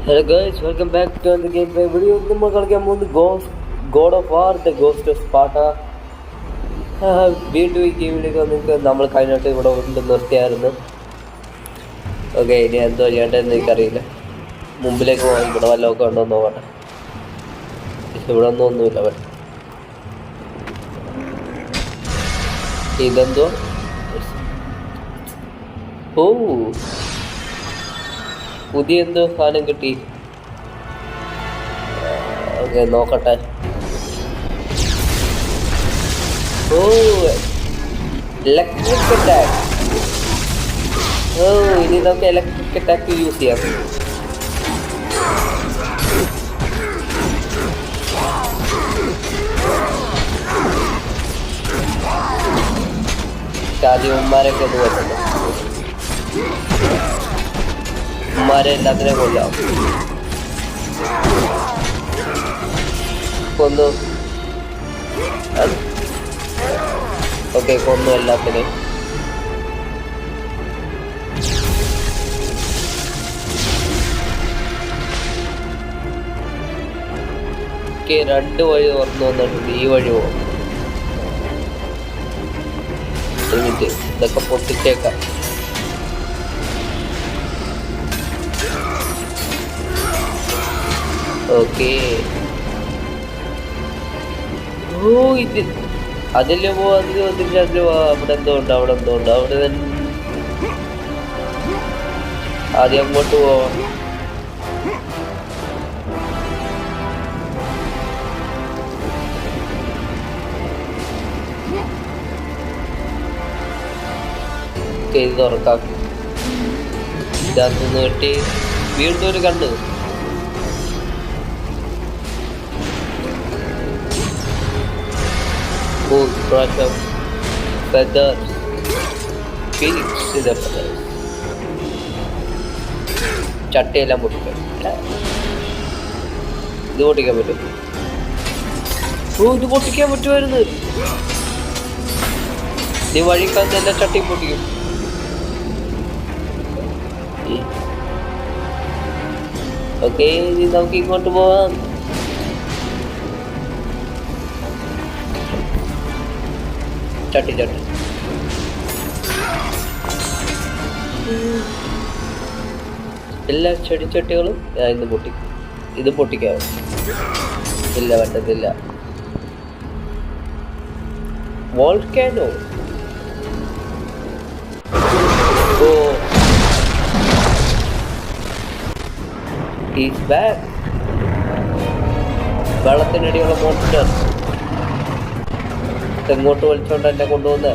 Hello guys, welcome back to the game play video. നമ്മൾ കളിക്കാൻ പോകുന്നത് God of War the Ghost of Sparta. വീണ്ടും ഈ ഗെയിമിലേക്ക് വന്നിട്ട് നമ്മൾ കഴിഞ്ഞിട്ട് ഇവിടെ കൊണ്ട് നിർത്തിയായിരുന്നു. ഓക്കെ, ഇനി എന്തോ ചെയ്യേണ്ടതെന്ന് എനിക്കറിയില്ല. മുമ്പിലേക്ക് പോകാൻ ഇവിടെ വല്ലതൊക്കെ ഉണ്ടോ എന്ന് നോക്കട്ടെ. ഇവിടെ ഒന്നുമില്ല. പക്ഷെ ഇതെന്തോ ഓ പുതിയ എന്തോ സാധനം കിട്ടി. ഓക്കെ, നോക്കട്ടെ. ഓ, ഇലക്ട്രിക് അറ്റാക്ക്. ഓ, ഇനി നമുക്ക് ഇലക്ട്രിക് അറ്റാക്ക് യൂസ് ചെയ്യാം. ആദ്യം ഉമ്മാരൊക്കെ ഒന്ന് വരുന്നുണ്ട്. ഉമ്മാരെ എല്ലാത്തിനെയും കൊല്ലാം. കൊന്നു. ഓക്കെ, കൊന്നു എല്ലാത്തിനെയും. ഓക്കെ, 2 വഴി തുറന്നു വന്നിട്ടുണ്ട്. ഈ വഴി പോകും. മിനിറ്റ്, ഇതൊക്കെ പൊട്ടിച്ചേക്കാം. ഓക്കെ. ഓ, ഇത് അതില് പോവാ, അതില് പോവാ. അവിടെ എന്തോ ഉണ്ട്. അവിടെ തന്നെ ആദ്യം അങ്ങോട്ട് പോവാം. ഇത് തുറക്കാം. ഇതിനകത്ത് നീട്ടി വീണ്ടും ഒരു കണ്ണ്. ചട്ടയെല്ലാം പൊട്ടിക്കാം. ഇത് പൊട്ടിക്കാൻ പറ്റും. ഓ, ഇത് പൊട്ടിക്കാൻ പറ്റുമായിരുന്നു. നീ വഴിക്കാന്ന് എല്ലാ ചട്ടയും പൊട്ടിക്കും. ഓക്കെ, ഇനി നമുക്ക് ഇങ്ങോട്ട് പോവാം. ചട്ടി എല്ലാ ചെടിച്ചട്ടികളും ഞാൻ ഇന്ന് പൊട്ടിക്കും. ഇത് പൊട്ടിക്കാവോ? ഇല്ല, പറ്റത്തില്ല. വോൾക്കാനോ. Oh, is back. വെള്ളത്തിനടിയുള്ള മോൺസ്റ്റർ എങ്ങോട്ട് വലിച്ചോണ്ട് എന്നെ കൊണ്ടുവന്ന.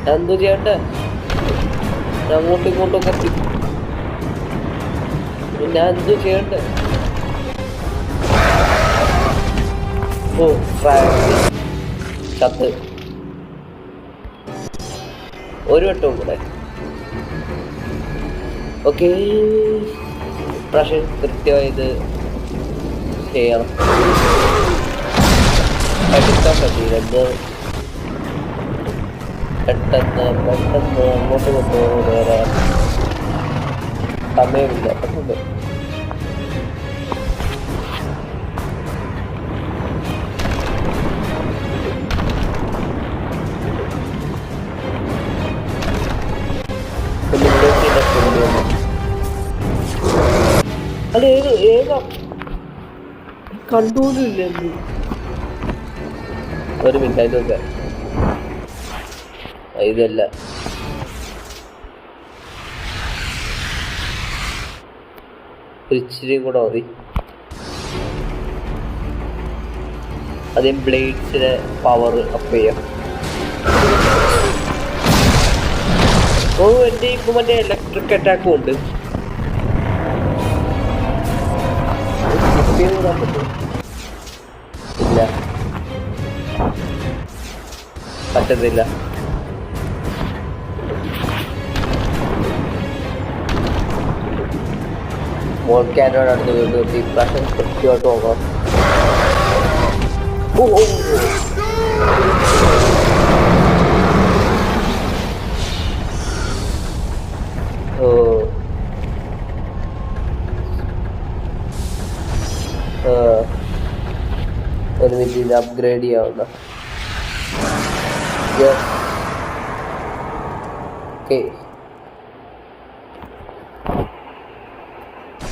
ഞാൻ എന്തോ ചെയ്യണ്ടേ? ഞാൻ അങ്ങോട്ടും ഇങ്ങോട്ടും കത്തി. ഞാൻ എന്തോ ചെയ്യണ്ടേ? ഓ, ചത്ത്. ഒരു വട്ടവും കൂടെ. ഓക്കെ, പ്രാവശ്യം കൃത്യമായി ഇത് ചെയ്യണം. എടുക്കാൻ പറ്റില്ല. പെട്ടെന്ന് അങ്ങോട്ട് കൊണ്ടുപോകും. വേറെ സമയമില്ല. പെട്ടെന്ന് അല്ല, ഏതാ കണ്ടുപോലുമില്ല. ഒരു മിനിറ്റ്, അതിലൊക്കെ ഇതല്ല. ഇച്ചിരി കൂടെ മതി. ആദ്യം ബ്ലേഡ്സിനെ പവർ അപ്പ് ചെയ്യാം. ഓ, എൻ്റെ ഇപ്പം മറ്റേ ഇലക്ട്രിക് അറ്റാക്കും ഉണ്ട്. ഇല്ല, പറ്റത്തില്ല. വോൾക്കാനോട് അടുത്ത് വീണ്ടും ഈ പ്രാവശ്യം കൃത്യമായിട്ട് പോകാം. ഓ, ഓ, മിനിറ്റ് ഇത് അപ്ഗ്രേഡ് ചെയ്യാവുന്ന. ഓക്കെ,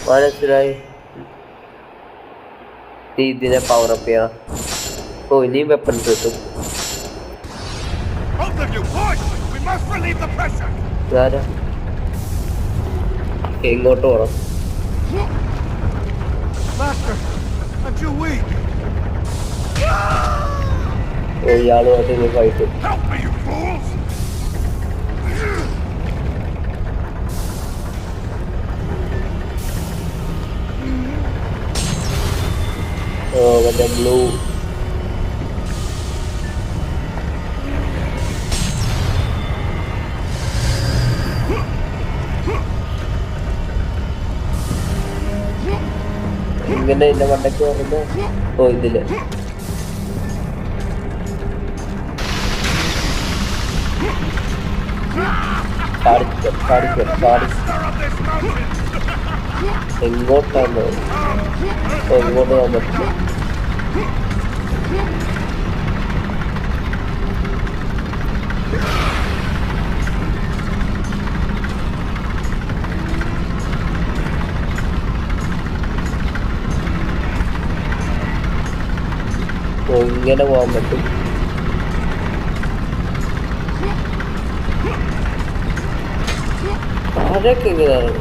മനസ്സിലായി. ഇതിനെ പവറപ്പ് ചെയ്യണം. ഓ, ഇനിയും വെപ്പൺസ് കിട്ടും. ഇങ്ങോട്ട് പോണം. ഇയാളുമായിട്ട് ഫൈറ്റ്. മറ്റേ ബ്ലൂ ഇങ്ങനെ എന്റെ മണ്ടയ്ക്ക് വരുന്ന. ഓ, ഇതില് എങ്ങോട്ടാണ്? ഓ, ഇങ്ങോട്ട് പോകാൻ പറ്റില്ല. ഓ, ഇങ്ങനെ പോകാൻ പറ്റും. അതൊക്കെ എങ്ങനെയാണ്?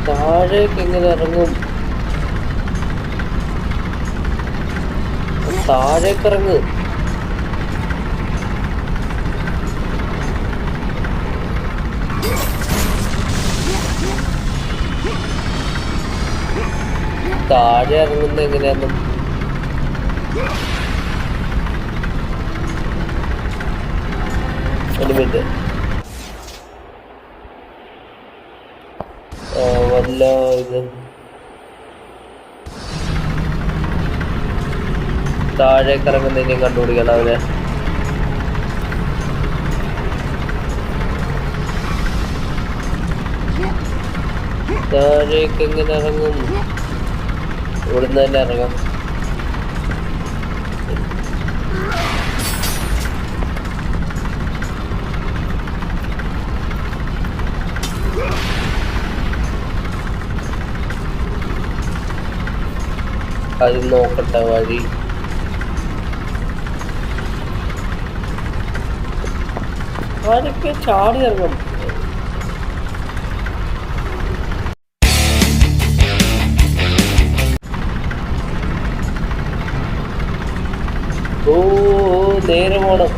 താഴേക്ക് എങ്ങനെ ഇറങ്ങും? താഴേക്ക് ഇറങ്ങ്. താഴെ ഇറങ്ങുന്നത് എങ്ങനെയാന്ന്? ഒരു മിനിറ്റ്. വല്ല ഇത് താഴേക്ക് ഇറങ്ങുന്നതിനെയും കണ്ടുപിടിക്കണം അവനെ. താഴേക്ക് എങ്ങനെ ഇറങ്ങും? ഇവിടുന്ന് തന്നെ ഇറങ്ങാം. അത് നോക്കട്ടെ വഴി. ആരൊക്കെ ചാടി ഇറങ്ങും? ഓ, നേരെ പോണം.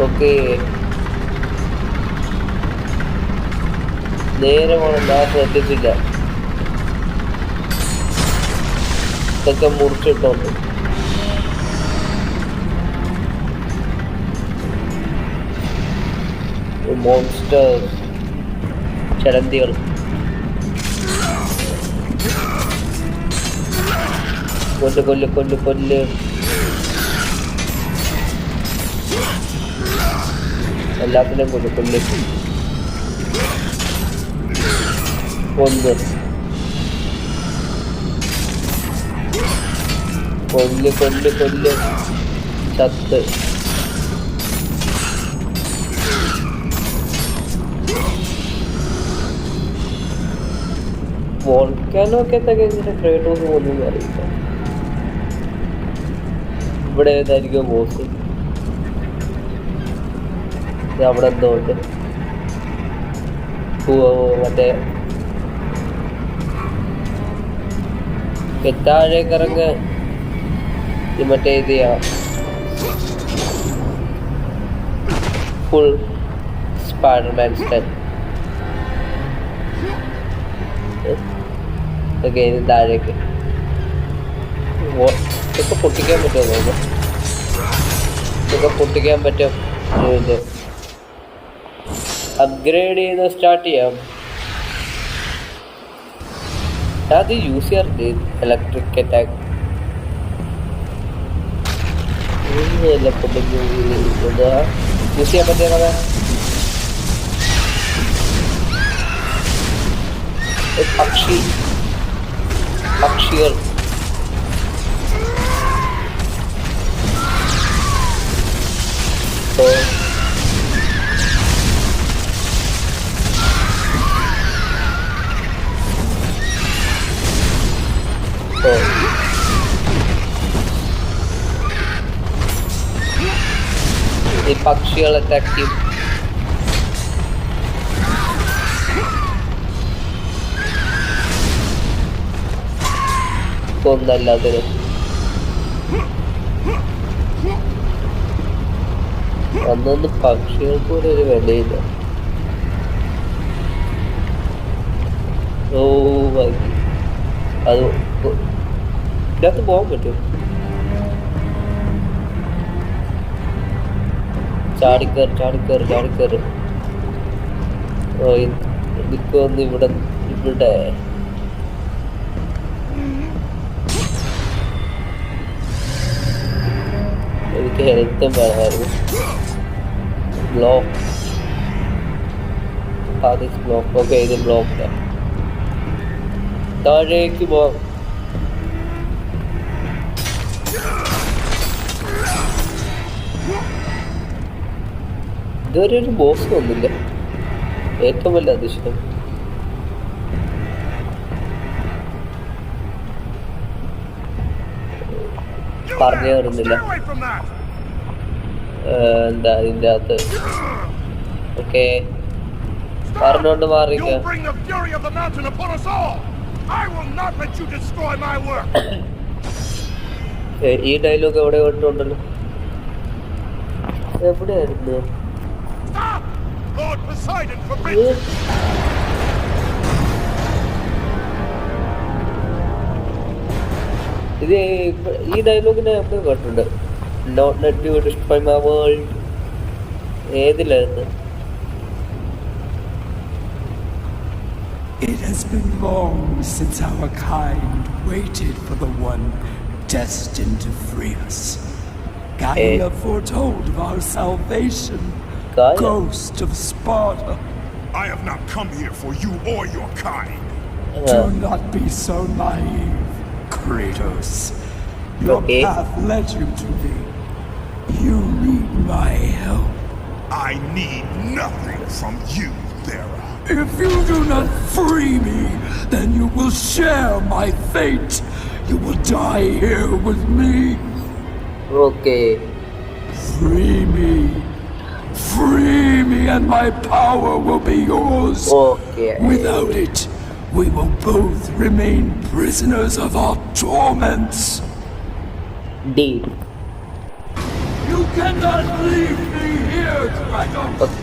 ഓക്കെ, നേരെ പോണം. ഞാൻ ശ്രദ്ധിച്ചില്ല. ഇതൊക്കെ മുറിച്ചിട്ടുണ്ട്. മോൺസ്റ്റേഴ്സ്, ചരന്തികൾ. കൊല്ല് കൊല്ല് കൊല്ല് കൊല്ല്. എല്ലാത്തിനും കൊല്ല് കൊല്ല്. കൊല്ല് കൊല്ല് കൊല്ല് കൊല്ല്. ചത്ത്. വോൾക്കാനൊക്കെ എങ്ങനെ ക്രേറ്റോസ് പോകുന്നു അറിയില്ല. ഇവിടെ ഏതായിരിക്കും ബോസ്? അവിടെ എന്തോ ഉണ്ട്. മറ്റേ താഴേക്ക് ഇറങ്ങ്. മറ്റേ ഇത് ചെയ്യാം. Full Spiderman style. ഓക്കെ, ഇനി താഴേക്ക്. ഇതൊക്കെ പൊട്ടിക്കാൻ പറ്റുമോ നോക്കാം. ഇതൊക്കെ പൊട്ടിക്കാൻ പറ്റും. ഇത് അപ്ഗ്രേഡ് ചെയ്ത് സ്റ്റാർട്ട് ചെയ്യാം. അത് യൂസ് ചെയ്യാറുണ്ട് ഇലക്ട്രിക് അറ്റാക്ക്. യൂസ് ചെയ്യാൻ പറ്റിയ പക്ഷികൾ ഈ പക്ഷികൾ അറ്റാക്ക് ചെയ്യും. ഒന്നല്ലാതെ അന്നൊന്നും പക്ഷികൾക്ക് പോലും ഒരു വിലയില്ല. ഓ ബാക്കി അത് ഇതിനകത്ത് പോകാൻ പറ്റും. ചാടിക്കറ്. ഓ ഇതിക്കൊന്ന് ഇവിടെ എനിക്ക് ഹെൽത്തും വേണമായിരുന്നു. ബ്ലോക്ക് ഓക്കെ, ഇത് ബ്ലോക്ക്. താഴേക്ക് പോവാം. ഇതുവരെ ഒരു ബോസ് വന്നില്ല. ഏറ്റവും വലിയ അതിശയം. പറഞ്ഞു തരുന്നില്ല എന്താ ഇതിൻ്റെ അകത്ത്. ഓക്കെ, പറഞ്ഞോണ്ട് മാറിക്ക. ഈ ഡയലോഗ് എവിടെ കേട്ടുണ്ടല്ലോ. എവിടെയായിരുന്നു? ഇത് ഈ ഡയലോഗിനെ എപ്പോഴും കേട്ടിട്ടുണ്ട്. Not let you destroy my world. ഏതിലായിരുന്നു? It has been long since our kind waited for the one destined to free us. Gaia foretold of our salvation. Gaia? Ghost of Sparta. I have not come here for you or your kind. Do not be so naive, Kratos. Your path led you to me. You need my help. I need nothing from you, Thera. If you do not free me, then you will share my fate. You will die here with me. Okay. Free me. Free me and my power will be yours. Okay. Without it, we will both remain prisoners of our torments. Deal. You cannot leave me here, Kratos.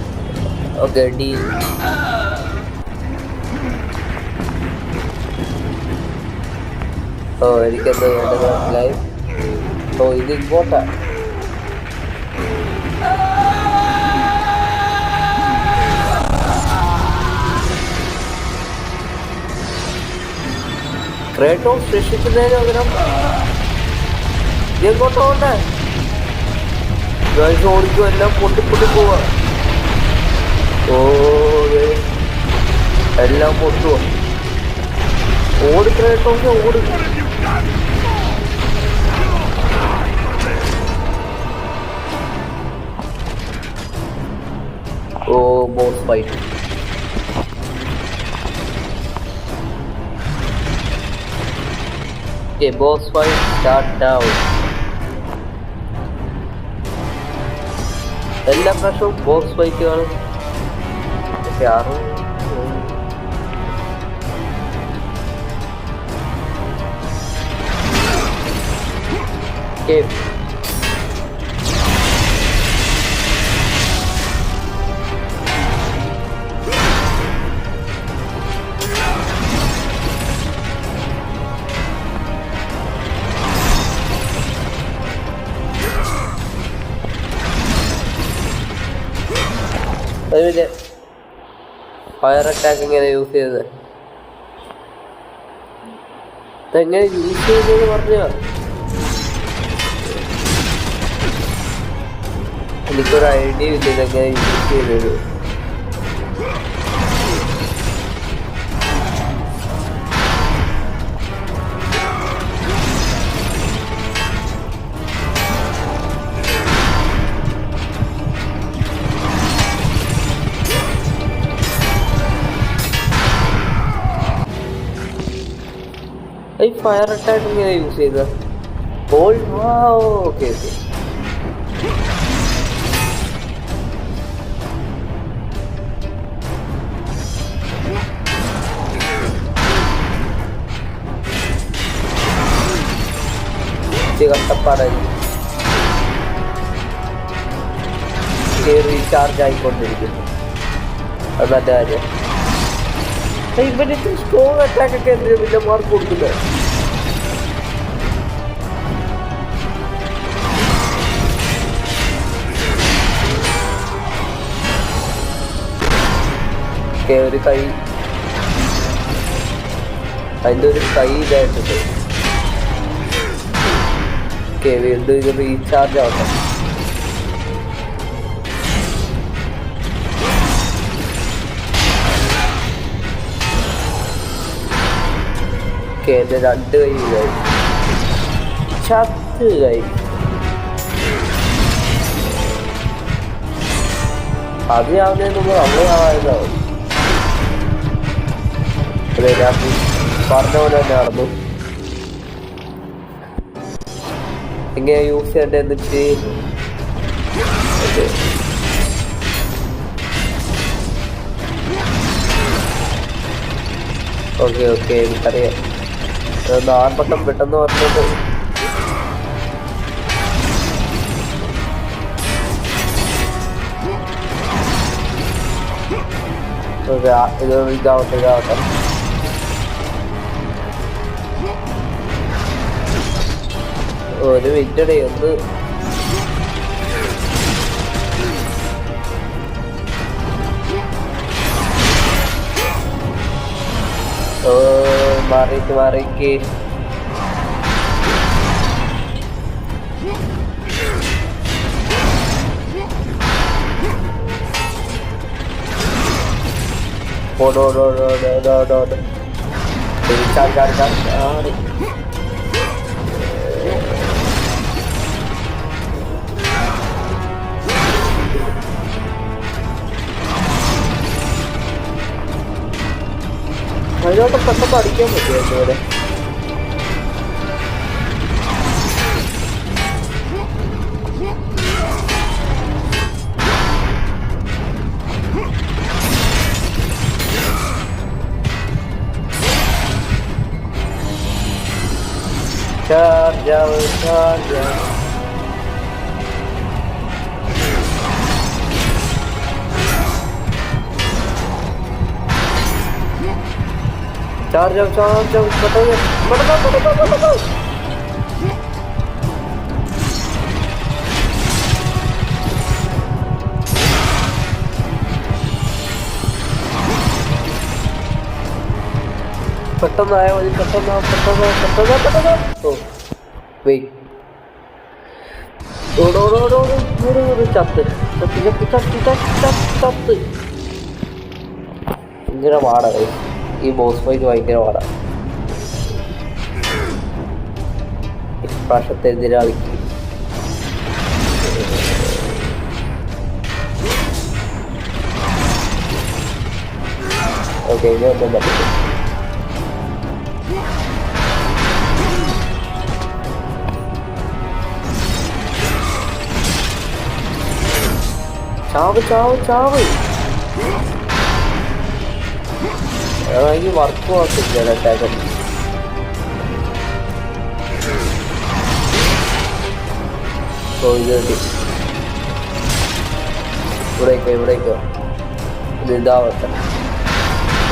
Okay, deal. ഓ എനിക്കെന്തോ വേണ്ടത് മനസ്സിലായി. ഓ ഇത് ഇങ്ങോട്ടാ. ക്രേറ്റോസ് രക്ഷിക്കുന്നതിന് പകരം എങ്ങോട്ടോ ഉണ്ട്. ഓടിക്കും, എല്ലാം പൊട്ടി പോവാ. ഓ എല്ലാം പൊട്ടുവോ. ഓടി ക്രേറ്റോസ് ഓടി. Oh boss fight. Okay, boss fight start now. എല്ലാ പ്രാവശ്യവും ബോസ് ഫൈറ്റുകളും ഒക്കെ ആറും അതിൻ്റെ ഫയർ അറ്റാക്ക് ഇങ്ങനെ യൂസ് ചെയ്തത്. അതെങ്ങനെ യൂസ് ചെയ്യുന്നത് പറഞ്ഞ എനിക്കൊരു ഐഡിയ ഇല്ല ഇതെങ്ങനെ യൂസ് ചെയ്തത്. ഈ ഫയർ അറ്റാക്ക് ഇങ്ങനെ യൂസ് ചെയ്ത ഓക്കെ ഓക്കെ. കഷ്ടപ്പാടായിരിക്കും. റീചാർജ് ആയിക്കൊണ്ടിരിക്കുന്നു. അത് നല്ല കാര്യം. ഇവന് സ്ട്രോങ് അറ്റാക്ക് ഒക്കെ എന്തിനാ പിന്നെ മാർക്ക് കൊടുക്കുന്നത്? ഒരു കൈ അതിൻ്റെ ഒരു കൈ ഇതായിട്ടുണ്ട്. വീണ്ടും ഇത് റീചാർജ് ആവട്ടെ. എൻ്റെ 2 കൈ ഇതായി ചത്ത് കൈ. അതിനാവുന്നതിന് മുമ്പ് നമ്മളാവാതാവും. പറഞ്ഞ പോലെ തന്നെ നടന്നു. എങ്ങനെ യൂസ് ചെയ്യണ്ടേ എന്നിട്ട് ഓക്കെ ഓക്കെ എനിക്കറിയാം. 4 വട്ടം പെട്ടെന്ന് പറഞ്ഞത് ഇതാവട്ടെ. ഒരു മിനിറ്റടേ ഒന്ന് മാറിക്ക് ചാടി അതിനോട്ട് പെട്ടെന്ന് അടിക്കാൻ പറ്റുമോ ഇതുവരെ? ചാർജ് പെട്ടെന്നായ മതി. പെട്ടെന്ന് ഓ വെയ് ചത്ത് ഭയങ്കര പാടാ. ഈ ബോസ് ഫൈറ്റ് ഭയങ്കര പാടാ. ഇപ്രാവശ്യത്തെ എതിരാളിക്ക് ഓക്കെ ഇനി ഒന്നും പറ്റില്ല. ചാവ് ഈ വർക്ക് ആക്കില്ല അറ്റാക്ക്. ഇവിടേക്കോ ഇത് ഇതാവട്ടെ.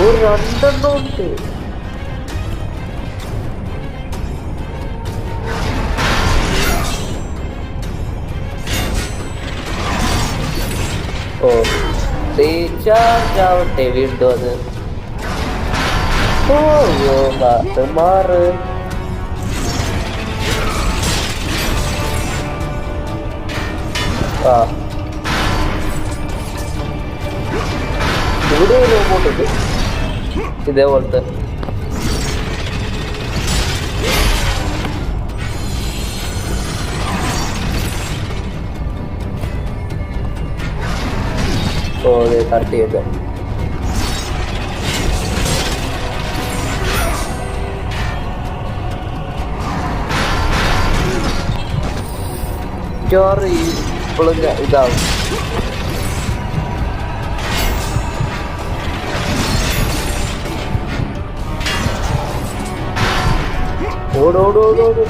ഒരു 2 എണ്ണം ഉണ്ട്. ഓ റീചാർജ് ആവട്ടെ വീണ്ടും അത്. മാറ് ആ ഇവിടെ ഒരു റോബോട്ട് ഉണ്ട് ഇതേപോലത്തെ. ഓ അതെ കട്ട് ചെയ്തേക്കാം. ഇപ്പോഴും ഇതാവും. ഓടോടോടോട്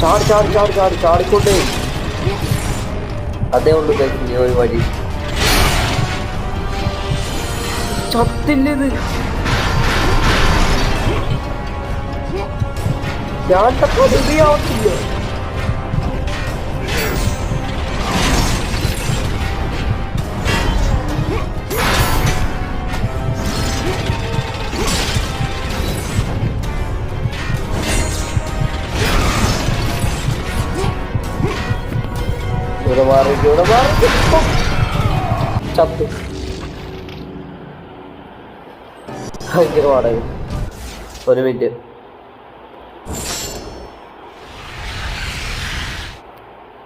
ചാടി ചാടി ചാടി ചാടി ചാടിക്കൊണ്ടേ. അതേ ഉള്ളു കഴിഞ്ഞ ഒരു വഴി. ചത്തില്ലത്. ഞാൻ തപ്പില്ല. ഇവിടെ മാറി ചത്തു. ഭയങ്കര പാടായി. ഒരു മിനിറ്റ്.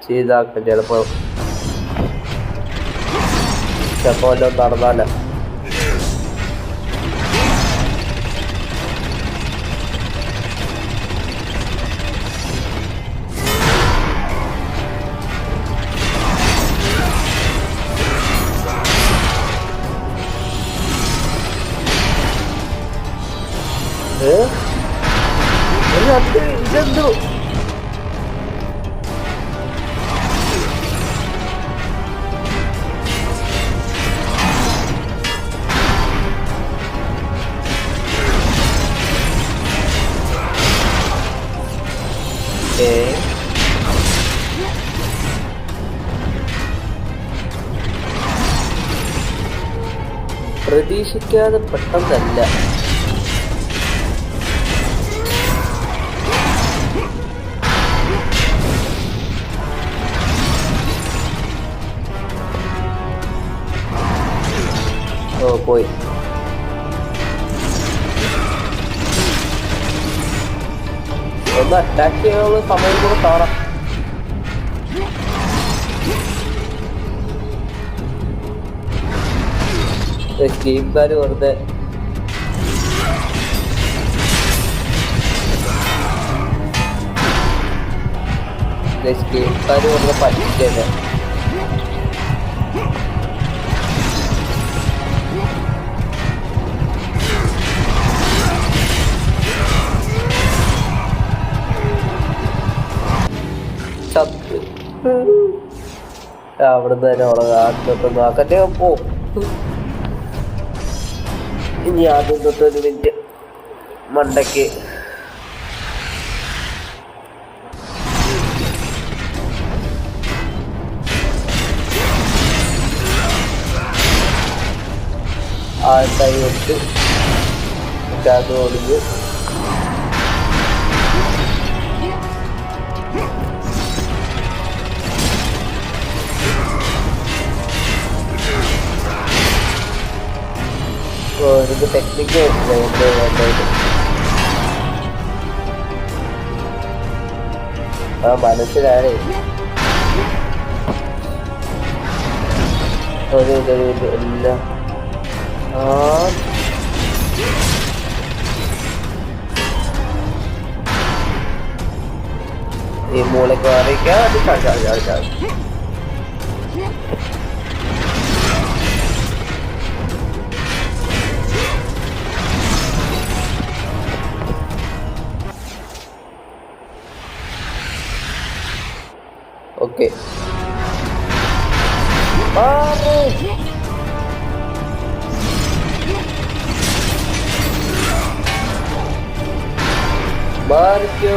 ചെയ്താക്കാം. ചിലപ്പോ വല്ലതും നടന്നാല. ഇതെന്തോ പ്രതീക്ഷിക്കാതെ പെട്ടെന്നല്ല. ഓ പോയി. ഒന്ന് അറ്റാക്ക് ചെയ്യാനുള്ള സമയം കൂടെ കാണാം. ഗെയിംകാര് വെറുതെ പറ്റിക്കന്നെ. ചത്ത് അവിടുന്ന് തന്നെ ഉണങ്ങാത്തൊന്നും ആക്കട്ടെ. പോ. ഇനി ആദ്യം തൊട്ടൊരു മിനിറ്റ് മണ്ടയ്ക്ക്. കൈ വെച്ച് അത് ഒളിഞ്ഞ് എനിക്ക് ടെക്നിക്ക് വേണ്ടത്. ആ മനസ്സിലാണേ. എല്ലാം ഈ മൂലക്ക് മാറിയിരിക്കാം. അത് ചാടി ഓക്കെ. മാറിക്കോ.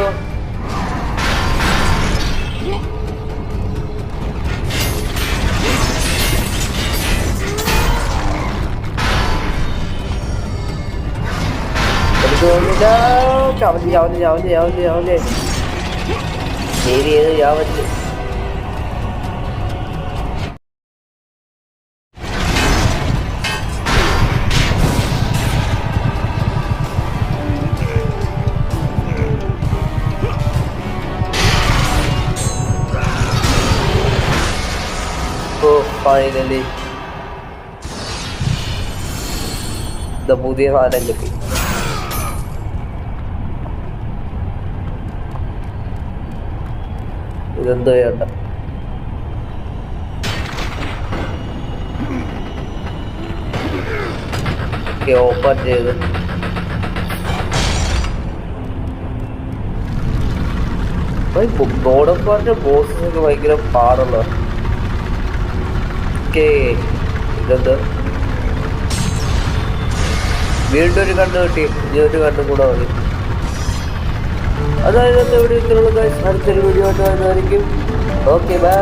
എനിക്ക് തോന്നുന്നില്ല. ചവല് സേവ് ചെയ്ത് ഞാൻ പറ്റും. ഫൈനലി പുതിയ സാധനം കിട്ടി. ഇതെന്തോ ചെയ്യണ്ട. ഓപ്പൺ ചെയ്ത് ഗോഡ് ഓഫ് വാറിന്റെ ബോസസ് ഒക്കെ ഭയങ്കര പാടുള്ള. ഇതെന്ത് വീണ്ടും ഒരു കണ്ണ് കിട്ടി. ഇനി ഒരു കണ്ണും കൂടെ മതി. അതായത് എവിടെ ഇത്രയുള്ള അടുത്തൊരു വീഡിയോ ആയിട്ട് വരുന്നതായിരിക്കും. Okay bye.